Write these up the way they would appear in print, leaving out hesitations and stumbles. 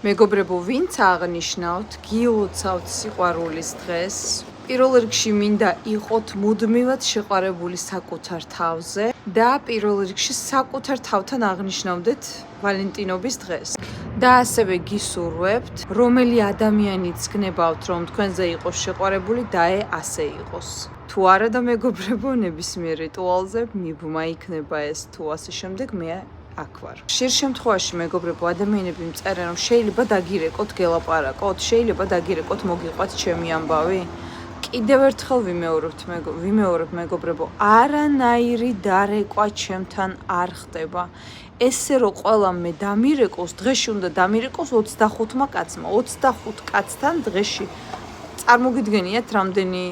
მეგობრებო, ვინც აღნიშნავთ, გილოცავთ სიყვარულის დღეს. პირველ რიგში მინდა იყოთ მუდმივად შეყვარებული საკუთარ თავზე და პირველ რიგში საკუთარ თავთან აღნიშნავდეთ ვალენტინობის დღეს. და ასევე გისურვებთ, რომელი ადამიანიც გნებავთ, რომ თქვენზე იყოს შეყვარებული, დაე ასე იყოს. თუ არა და მეგობრებო, ნებისმიერ რიტუალზე მიბმა იქნება ეს თუ ასე შემდეგ მე აქ ვარ. ხშირ შემთხვევაში მეგობრებო, ადამიანები მწერენ, რომ შეიძლება დაგირეკოთ, გელაპარაკოთ, შეიძლება დაგირეკოთ, მოგიყვათ ჩემი ამბავი. კიდევ ერთხელ ვიმეორებ მეგობრებო, არანაირი დარეკვა ჩემთან არ ხდება. ესე რომ ყველა მე დამირეკოს, დღეში უნდა დამირეკოს 25 კაცმა, 25 კაცთან დღეში. წარმოგიდგენიათ, რამდენი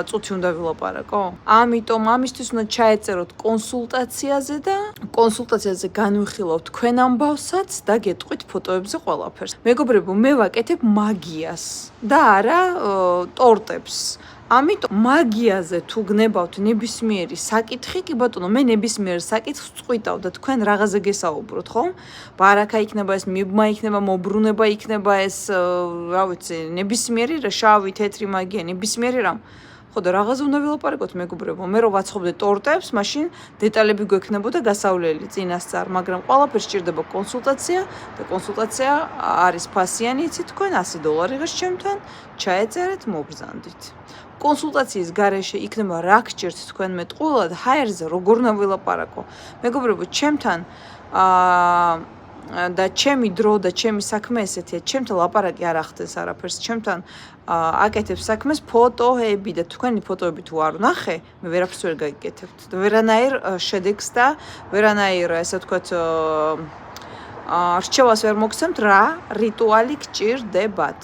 წუთი უნდა ვილაპარაკო? ამიტომ ამისთვის უნდა ჩაეწეროთ კონსულტაციაზე და კონსულტაციაზე განვიხილავთ თქვენ ამბავსაც და გეტყვით ფოტოებზე ყველაფერს. მეგობრებო, მე ვაკეთებ მაგიას და არა ტორტებს. ამიტომ მაგიაზე თუ გნებავთ ნებისმიერი საკითხი, კი ბატონო, მე ნებისმიერ საკითხს წყვიტავ და თქვენ რაღაცზე გესაუბროთ, ხო? ბარაკა იქნება ეს, მიბმა იქნება, მობრუნება იქნება ეს, რა ვიცი, ნებისმიერი შავი, თეთრი მაგია, ნებისმიერი რამ. ხო და რაღაცზე უნდა ვილაპარაკოთ მეგობრებო. მე რო ვაცხობდე ტორტებს, მაშინ დეტალები გვექნებოდა გასავლელი წინასწარ, მაგრამ ყველაფერს სჭირდება კონსულტაცია და კონსულტაცია არის ფასიანი, იცით თქვენ $100 ღირს ჩემთან, ჩაეწერეთ, მოგზანდით. კონსულტაციის გარეშე იქნება რა გჭირთ თქვენ მეტყველად, ჰაერზე როგორ უნდა ვილაპარაკო. მეგობრებო, ჩემთან და ჩემი დრო და ჩემი საქმე ესეთია, ჩემთან ლაპარაკი არ ახდენს არაფერს, ჩემთან აკეთებს საქმეს ფოტოები და თქვენი ფოტოები თუ არ ვნახე, მე ვერაფერს ვერ გაიგეთებთ. ვერანაირ შედეგს და ვერანაირ, ესე ვთქვათ, რჩევას ვერ მოგცემთ, რა რიტუალი გჭირდებათ.